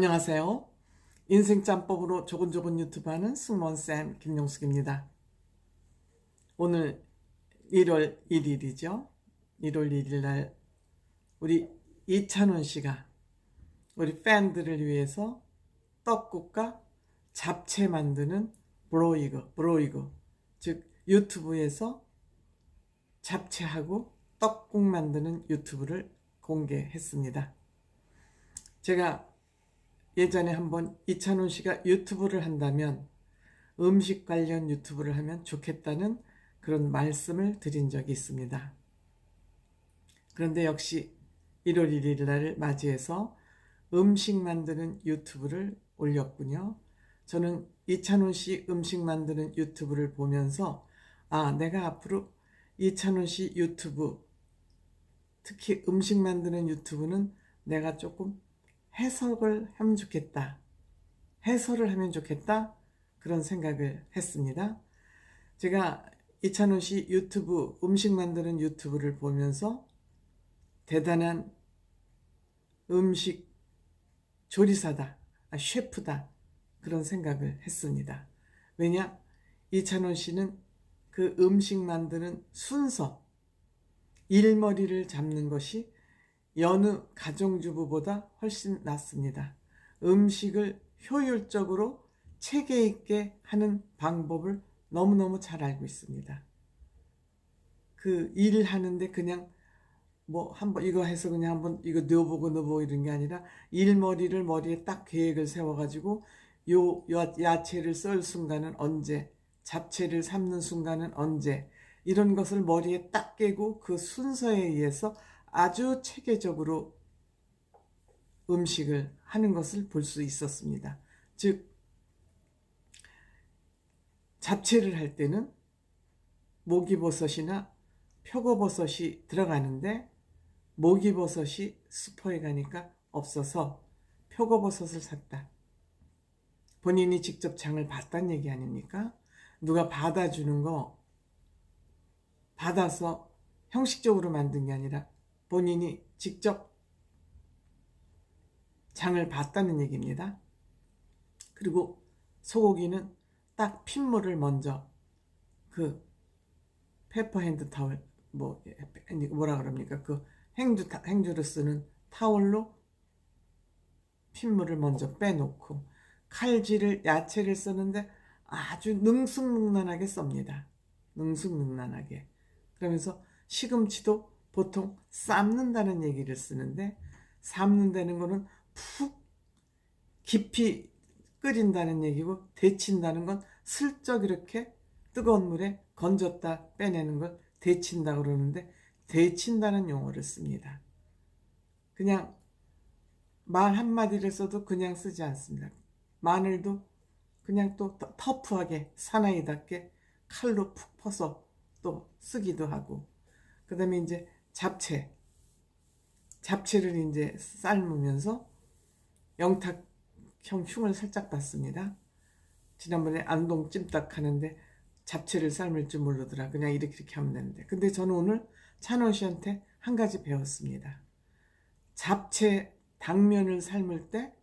안녕하세요. 인생짬법으로 조곤조곤 유튜브하는 승무원쌤 김용숙입니다. 오늘 1월 1일이죠. 1월 1일 날 우리 이찬원 씨가 우리 팬들을 위해서 떡국과 잡채 만드는 브로이거, 즉 유튜브에서 잡채하고 떡국 만드는 유튜브를 공개했습니다. 제가 예전에 한번 이찬원 씨가 유튜브를 한다면 음식 관련 유튜브를 하면 좋겠다는 그런 말씀을 드린 적이 있습니다. 그런데 역시 1월 1일 날을 맞이해서 음식 만드는 유튜브를 올렸군요. 저는 이찬원 씨 음식 만드는 유튜브를 보면서 내가 앞으로 이찬원 씨 유튜브, 특히 음식 만드는 유튜브는 내가 조금 해설을 하면 좋겠다. 그런 생각을 했습니다. 제가 이찬원 씨 유튜브, 음식 만드는 유튜브를 보면서 대단한 음식 조리사다, 셰프다, 그런 생각을 했습니다. 왜냐? 이찬원 씨는 그 음식 만드는 순서, 일머리를 잡는 것이 여느 가정주부보다 훨씬 낫습니다. 음식을 효율적으로 체계 있게 하는 방법을 너무너무 잘 알고 있습니다. 그 일을 하는데 그냥 뭐 한번 이거 해서 그냥 한번 이거 넣어보고 이런 게 아니라 일머리를 머리에 딱 계획을 세워가지고 요 야채를 썰 순간은 언제, 잡채를 삶는 순간은 언제, 이런 것을 머리에 딱 깨고 그 순서에 의해서 아주 체계적으로 음식을 하는 것을 볼 수 있었습니다. 즉 잡채를 할 때는 목이버섯이나 표고버섯이 들어가는데 목이버섯이 슈퍼에 가니까 없어서 표고버섯을 샀다. 본인이 직접 장을 봤다는 얘기 아닙니까? 누가 받아주는 거 받아서 형식적으로 만든 게 아니라 본인이 직접 장을 봤다는 얘기입니다. 그리고 소고기는 딱 핏물을 먼저 그 페퍼핸드 타월 뭐라 그럽니까? 그 행주를 쓰는 타월로 핏물을 먼저 빼놓고 칼질을 야채를 쓰는데 아주 능숙능란하게 썹니다. 능숙능란하게. 그러면서 시금치도 보통 삶는다는 얘기를 쓰는데 삶는다는 거는 푹 깊이 끓인다는 얘기고 데친다는 건 슬쩍 이렇게 뜨거운 물에 건졌다 빼내는 걸 데친다 그러는데 데친다는 용어를 씁니다. 그냥 말 한마디를 써도 그냥 쓰지 않습니다. 마늘도 그냥 또 터프하게 사나이답게 칼로 푹 퍼서 또 쓰기도 하고, 그 다음에 이제 잡채를 이제 삶으면서 영탁형 흉을 살짝 봤습니다. 지난번에 안동 찜닭 하는데 잡채를 삶을 줄 모르더라. 그냥 이렇게 하면 되는데. 근데 저는 오늘 찬원 씨한테 한 가지 배웠습니다. 잡채 당면을 삶을 때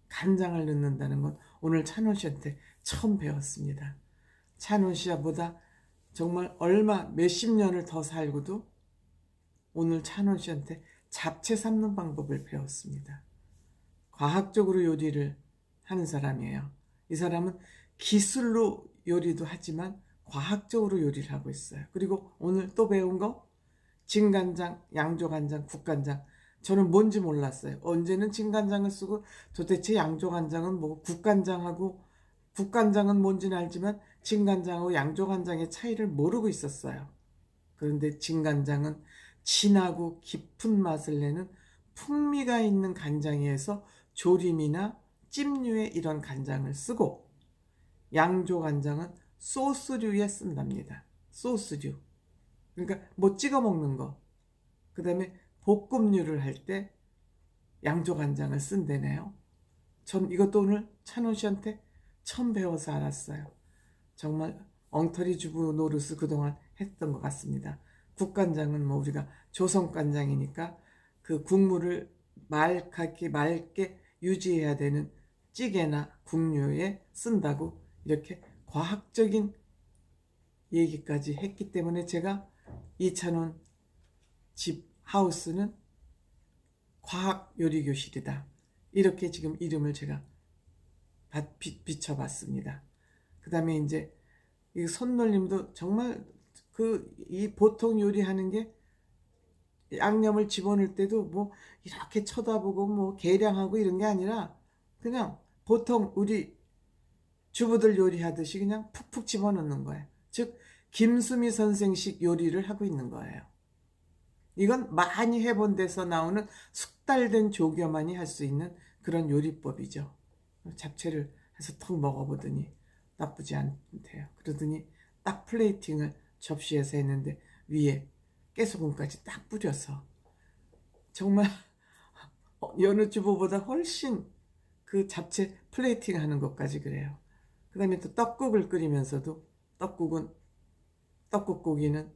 간장을 넣는다는 건 오늘 찬원 씨한테 처음 배웠습니다. 찬원 씨보다 정말 몇십 년을 더 살고도 오늘 찬원 씨한테 잡채 삶는 방법을 배웠습니다. 과학적으로 요리를 하는 사람이에요. 이 사람은 기술로 요리도 하지만 과학적으로 요리를 하고 있어요. 그리고 오늘 또 배운 거 진간장, 양조간장, 국간장. 저는 뭔지 몰랐어요. 언제는 진간장을 쓰고 도대체 양조간장은 뭐고 국간장은 뭔지는 알지만 진간장하고 양조간장의 차이를 모르고 있었어요. 그런데 진간장은 진하고 깊은 맛을 내는 풍미가 있는 간장이어서 조림이나 찜류에 이런 간장을 쓰고 양조간장은 소스류에 쓴답니다. 소스류. 그러니까 뭐 찍어 먹는 거. 그 다음에 볶음류를 할 때 양조간장을 쓴다네요. 전 이것도 오늘 찬원 씨한테 처음 배워서 알았어요. 정말 엉터리 주부 노릇을 그동안 했던 것 같습니다. 국간장은 뭐 우리가 조선간장이니까 그 국물을 맑게 유지해야 되는 찌개나 국류에 쓴다고 이렇게 과학적인 얘기까지 했기 때문에 제가 이찬원 집 하우스는 과학 요리 교실이다. 이렇게 지금 이름을 제가 비춰봤습니다. 그 다음에 이제 이 손놀림도 정말 이 보통 요리하는 게 양념을 집어넣을 때도 뭐 이렇게 쳐다보고 뭐 계량하고 이런 게 아니라 그냥 보통 우리 주부들 요리하듯이 그냥 푹푹 집어넣는 거예요. 즉 김수미 선생식 요리를 하고 있는 거예요. 이건 많이 해본 데서 나오는 숙달된 조교만이 할 수 있는 그런 요리법이죠. 잡채를 해서 턱 먹어보더니 나쁘지 않대요. 그러더니 딱 플레이팅을 접시에서 했는데 위에 깨소금까지 딱 뿌려서 정말 여느 주부보다 훨씬 그 잡채 플레이팅 하는 것까지 그래요. 그 다음에 또 떡국을 끓이면서도 떡국고기는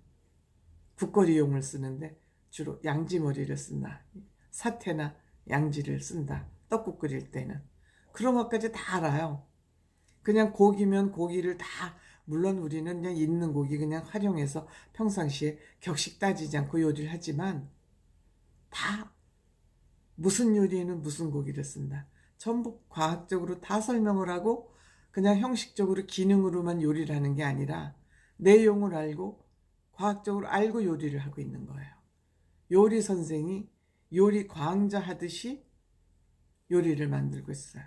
국거리용을 쓰는데 주로 양지머리를 쓴다. 사태나 양지를 쓴다. 떡국 끓일 때는. 그런 것까지 다 알아요. 그냥 고기면 고기를 다, 물론 우리는 그냥 있는 고기 그냥 활용해서 평상시에 격식 따지지 않고 요리를 하지만 다 무슨 요리에는 무슨 고기를 쓴다. 전부 과학적으로 다 설명을 하고 그냥 형식적으로 기능으로만 요리를 하는 게 아니라 내용을 알고 과학적으로 알고 요리를 하고 있는 거예요. 요리 선생이 요리 과학자 하듯이 요리를 만들고 있어요.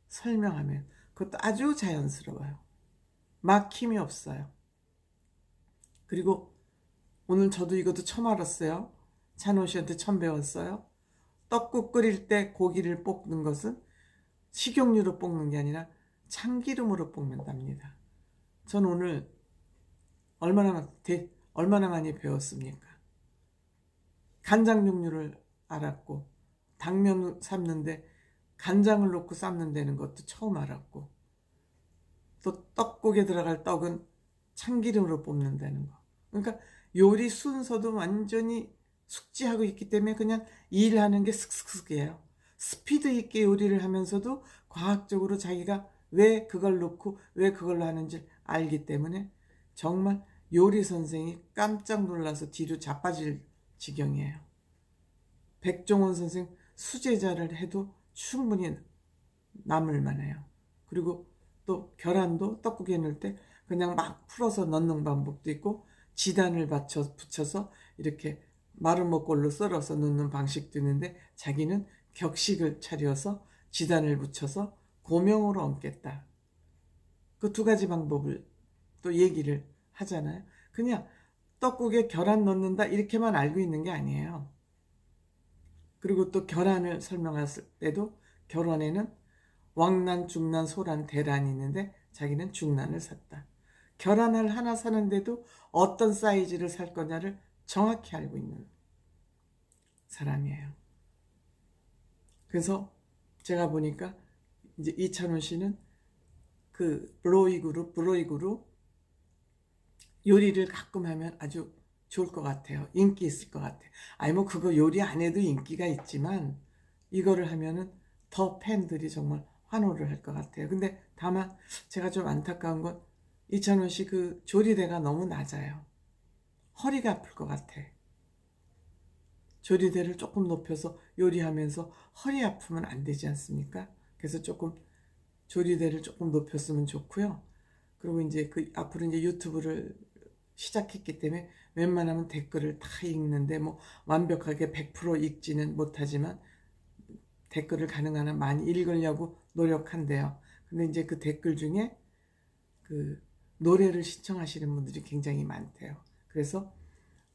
설명하면 그것도 아주 자연스러워요. 막힘이 없어요. 그리고 오늘 저도 이것도 처음 알았어요. 찬원 씨한테 처음 배웠어요. 떡국 끓일 때 고기를 볶는 것은 식용유로 볶는 게 아니라 참기름으로 볶는답니다. 전 오늘 얼마나 많이 배웠습니까? 간장 종류를 알았고 당면 삶는데 간장을 넣고 삶는다는 것도 처음 알았고 또 떡국에 들어갈 떡은 참기름으로 볶는다는 거. 그러니까 요리 순서도 완전히 숙지하고 있기 때문에 그냥 일하는 게 슥슥슥이에요. 스피드 있게 요리를 하면서도 과학적으로 자기가 왜 그걸 넣고 왜 그걸로 하는지 알기 때문에 정말 요리 선생이 깜짝 놀라서 뒤로 자빠질 지경이에요. 백종원 선생 수제자를 해도 충분히 남을 만해요. 그리고 또 계란도 떡국에 넣을 때 그냥 막 풀어서 넣는 방법도 있고 지단을 붙여서 이렇게 마름모꼴로 썰어서 넣는 방식도 있는데 자기는 격식을 차려서 지단을 붙여서 고명으로 얹겠다. 그 두 가지 방법을 또 얘기를 하잖아요. 그냥 떡국에 계란 넣는다 이렇게만 알고 있는 게 아니에요. 그리고 또 계란을 설명했을 때도 계란에는 왕란, 중란, 소란, 대란이 있는데 자기는 중란을 샀다. 계란을 하나 사는데도 어떤 사이즈를 살 거냐를 정확히 알고 있는 사람이에요. 그래서 제가 보니까 이제 이찬원 씨는 그 브로이그로 요리를 가끔 하면 아주 좋을 것 같아요. 인기 있을 것 같아요. 아니 뭐 그거 요리 안 해도 인기가 있지만 이거를 하면은 더 팬들이 정말 환호를 할 것 같아요. 근데 다만 제가 좀 안타까운 건 이찬원 씨 그 조리대가 너무 낮아요. 허리가 아플 것 같아. 조리대를 조금 높여서 요리하면서 허리 아프면 안 되지 않습니까? 그래서 조금 조리대를 조금 높였으면 좋고요. 그리고 이제 그 앞으로 이제 유튜브를 시작했기 때문에 웬만하면 댓글을 다 읽는데 뭐 완벽하게 100% 읽지는 못하지만 댓글을 가능한 한 많이 읽으려고 노력한대요. 근데 이제 그 댓글 중에 그 노래를 신청하시는 분들이 굉장히 많대요. 그래서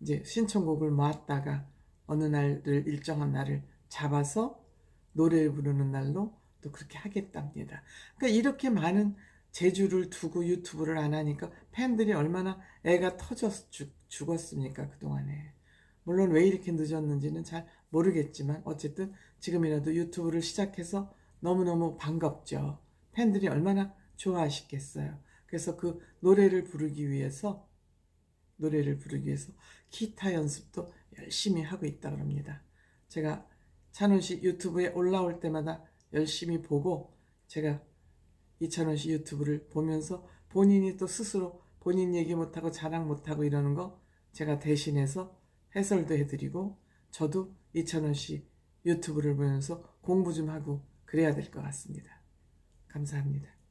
이제 신청곡을 모았다가 어느 날을 일정한 날을 잡아서 노래를 부르는 날로 또 그렇게 하겠답니다. 그러니까 이렇게 많은 재주를 두고 유튜브를 안 하니까 팬들이 얼마나 애가 터져서 죽었습니까 그동안에. 물론 왜 이렇게 늦었는지는 잘 모르겠지만 어쨌든 지금이라도 유튜브를 시작해서 너무너무 반갑죠. 팬들이 얼마나 좋아하시겠어요. 그래서 그 노래를 부르기 위해서 기타 연습도 열심히 하고 있다 그럽니다. 제가 찬원 씨 유튜브에 올라올 때마다 열심히 보고 제가 이찬원 씨 유튜브를 보면서 본인이 또 스스로 본인 얘기 못하고 자랑 못하고 이러는 거 제가 대신해서 해설도 해드리고 저도 이찬원 씨 유튜브를 보면서 공부 좀 하고 그래야 될 것 같습니다. 감사합니다.